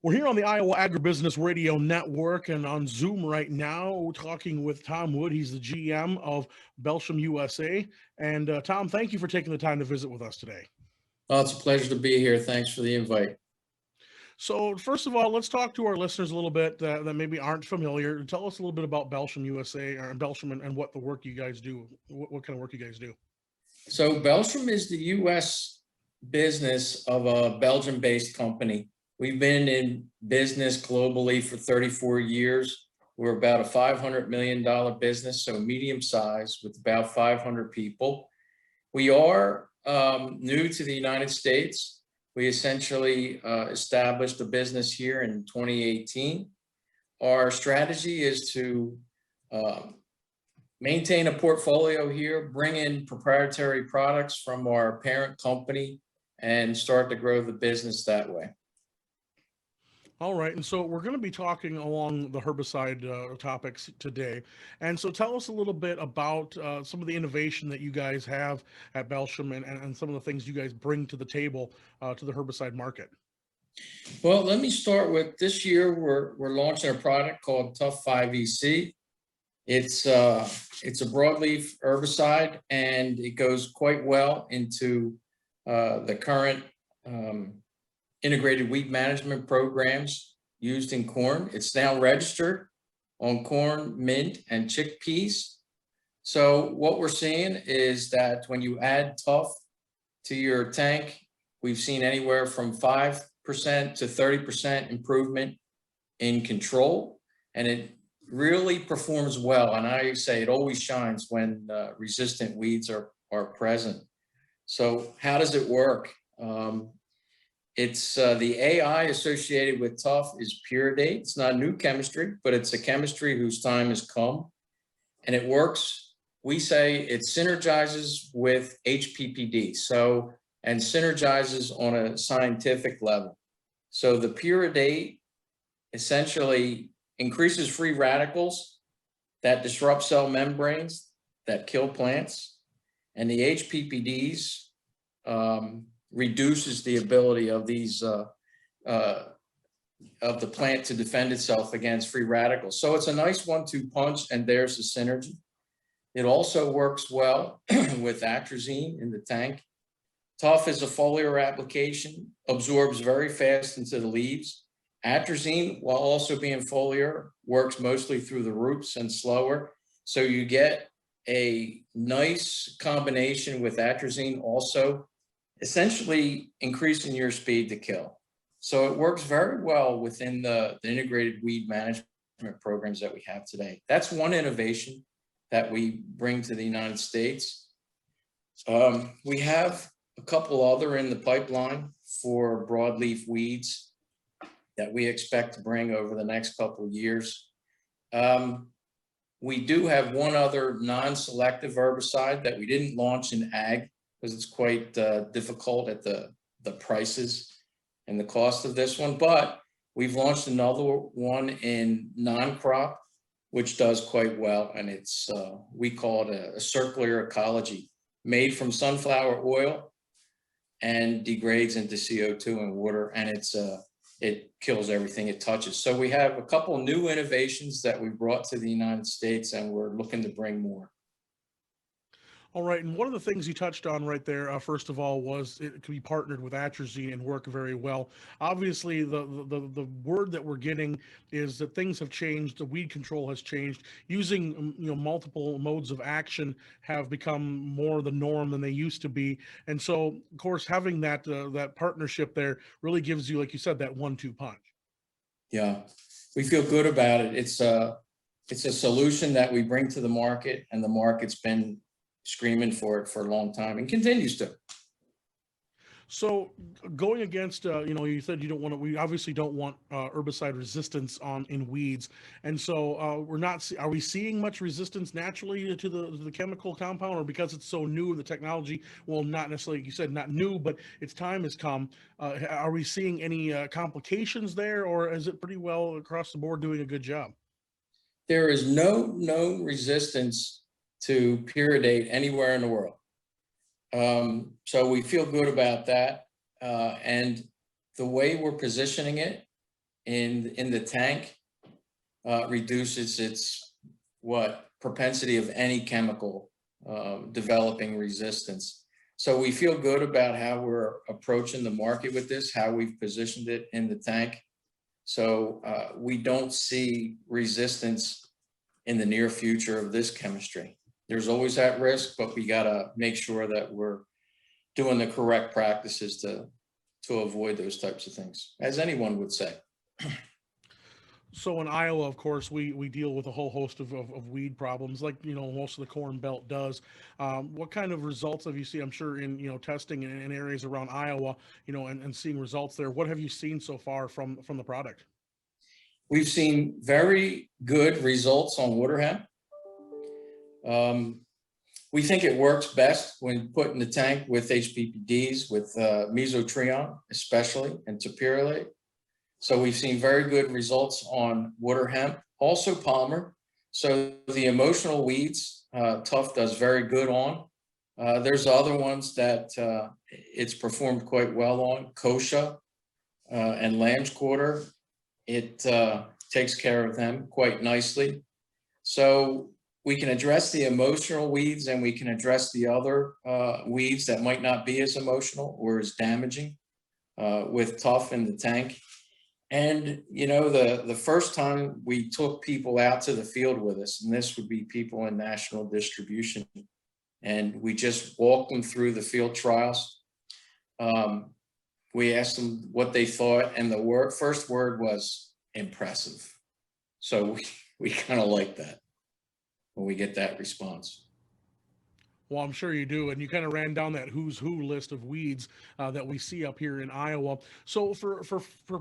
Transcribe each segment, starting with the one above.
We're here on the Iowa Agribusiness Radio Network and on Zoom right now. We're talking with Tom Wood. He's the GM of Belchim USA. And Tom, thank you for taking the time to visit with us today. Oh, it's a pleasure to be here. Thanks for the invite. So, first of all, let's talk to our listeners a little bit that maybe aren't familiar. Tell us a little bit about Belchim USA or Belchim and what the work you guys do. What kind of work you guys do? So Belchim is the U.S. business of a Belgium-based company. We've been in business globally for 34 years. We're about a $500 million business, so medium size with about 500 people. We are new to the United States. We essentially established a business here in 2018. Our strategy is to maintain a portfolio here, bring in proprietary products from our parent company, and start to grow the business that way. All right, and so we're going to be talking along the herbicide topics today. And so tell us a little bit about some of the innovation that you guys have at Belchim and some of the things you guys bring to the table to the herbicide market. Well, let me start with this year. We're launching a product called Tough 5EC. It's a broadleaf herbicide, and it goes quite well into the current integrated weed management programs used in corn. It's now registered on corn, mint, and chickpeas. So what we're seeing is that when you add Tough to your tank, we've seen anywhere from 5% to 30% improvement in control, and it really performs well. And I say it always shines when resistant weeds are present. So how does it work? It's the AI associated with Tough is Puridate. It's not new chemistry, but it's a chemistry whose time has come, and it works. We say it synergizes with HPPD, and synergizes on a scientific level. So the Puridate essentially increases free radicals that disrupt cell membranes that kill plants, and the HPPDs reduces the ability of these of the plant to defend itself against free radicals. So it's a nice 1-2 punch, and there's the synergy. It also works well with Atrazine in the tank. Tough is a foliar application, absorbs very fast into the leaves. Atrazine, while also being foliar, works mostly through the roots and slower. So you get a nice combination with Atrazine also, essentially increasing your speed to kill. So it works very well within the integrated weed management programs that we have today. That's one innovation that we bring to the United States. We have a couple other in the pipeline for broadleaf weeds that we expect to bring over the next couple of years. We do have one other non-selective herbicide that we didn't launch in ag because it's quite difficult at the prices and the cost of this one, but we've launched another one in non-crop, which does quite well, and it's we call it a circular ecology, made from sunflower oil and degrades into CO2 and water, and it kills everything it touches. So we have a couple new innovations that we brought to the United States, and we're looking to bring more. All right, and one of the things you touched on right there, first of all, was it could be partnered with Atrazine and work very well. Obviously, the word that we're getting is that things have changed. The weed control has changed. Using multiple modes of action have become more the norm than they used to be. And so, of course, having that that partnership there really gives you, like you said, that 1-2 punch. Yeah, we feel good about it. It's a solution that we bring to the market, and the market's been screaming for it for a long time and continues to. So going against, you said you don't want to, we obviously don't want herbicide resistance in weeds. And so are we seeing much resistance naturally to the chemical compound, or because it's so new, the technology, well, not necessarily, you said not new, but its time has come. Are we seeing any complications there, or is it pretty well across the board doing a good job? There is no known resistance to Puridate anywhere in the world. So we feel good about that. And the way we're positioning it in the tank reduces its propensity of any chemical developing resistance. So we feel good about how we're approaching the market with this, how we've positioned it in the tank. So we don't see resistance in the near future of this chemistry. There's always that risk, but we gotta make sure that we're doing the correct practices to avoid those types of things, as anyone would say. So in Iowa, of course, we deal with a whole host of weed problems, like most of the Corn Belt does. What kind of results have you seen? I'm sure in testing in areas around Iowa, and seeing results there. What have you seen so far from the product? We've seen very good results on water hemp. We think it works best when put in the tank with HPPDs, with mesotrione especially, and tapirolate. So we've seen very good results on water hemp, also palmer. So the emotional weeds, Tough does very good on. There's other ones that it's performed quite well on, kochia and lamb's quarter. It takes care of them quite nicely. So we can address the emotional weeds, and we can address the other weeds that might not be as emotional or as damaging with Tough in the tank. And, the first time we took people out to the field with us, and this would be people in national distribution, and we just walked them through the field trials. We asked them what they thought, and the first word was impressive. So we kind of like that when we get that response. Well, I'm sure you do, and you kind of ran down that who's who list of weeds that we see up here in Iowa. So for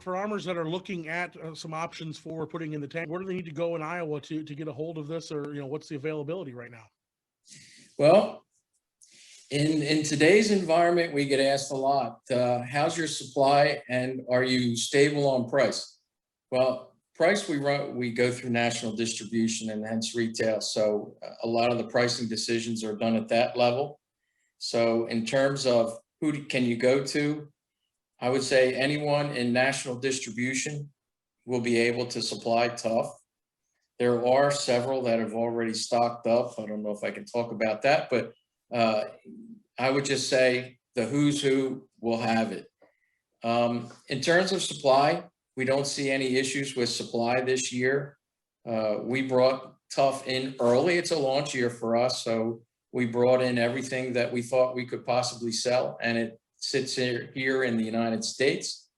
farmers that are looking at some options for putting in the tank, where do they need to go in Iowa to get a hold of this, or what's the availability right now? Well, in today's environment, we get asked a lot, how's your supply and are you stable on price? Well, price we go through national distribution and hence retail. So a lot of the pricing decisions are done at that level. So in terms of who can you go to, I would say anyone in national distribution will be able to supply Tough. There are several that have already stocked up. I don't know if I can talk about that, but I would just say the who's who will have it. In terms of supply, we don't see any issues with supply this year. We brought Tough in early. It's a launch year for us. So we brought in everything that we thought we could possibly sell, and it sits here in the United States.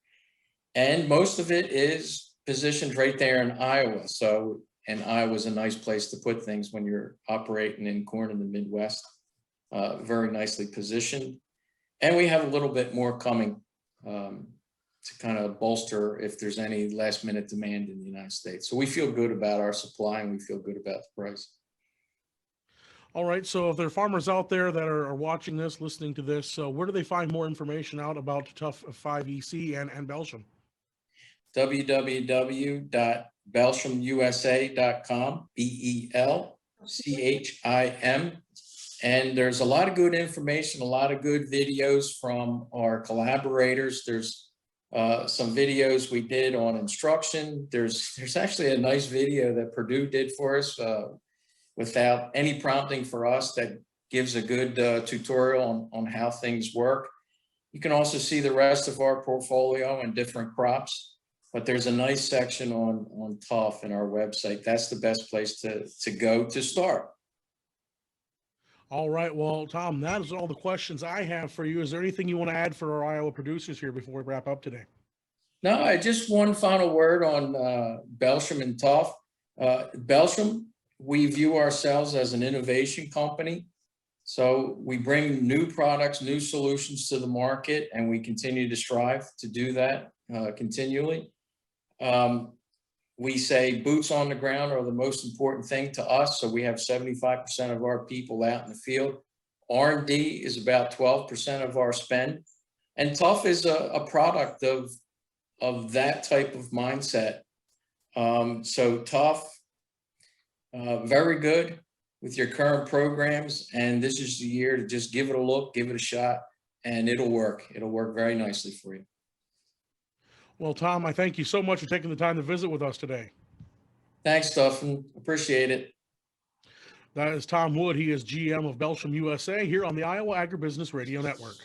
And most of it is positioned right there in Iowa. So, and Iowa's a nice place to put things when you're operating in corn in the Midwest. Very nicely positioned. And we have a little bit more coming to kind of bolster if there's any last minute demand in the United States. So we feel good about our supply, and we feel good about the price. All right. So if there are farmers out there that are watching this, listening to this, where do they find more information out about Tough 5EC and Belchim? www.belchimusa.com, Belchim. And there's a lot of good information, a lot of good videos from our collaborators. There's some videos we did on instruction. There's actually a nice video that Purdue did for us without any prompting for us that gives a good tutorial on how things work. You can also see the rest of our portfolio and different crops, but there's a nice section on Tough in our website. That's the best place to go to start. All right. Well, Tom, that is all the questions I have for you. Is there anything you want to add for our Iowa producers here before we wrap up today? No, I just one final word on Belchim and Tough. Belchim, we view ourselves as an innovation company. So we bring new products, new solutions to the market, and we continue to strive to do that continually. We say boots on the ground are the most important thing to us. So we have 75% of our people out in the field. R&D is about 12% of our spend. And Tough is a product of that type of mindset. So Tough, very good with your current programs. And this is the year to just give it a look, give it a shot, and it'll work. It'll work very nicely for you. Well, Tom, I thank you so much for taking the time to visit with us today. Thanks, Dustin. Appreciate it. That is Tom Wood. He is GM of Belchim USA here on the Iowa Agribusiness Radio Network.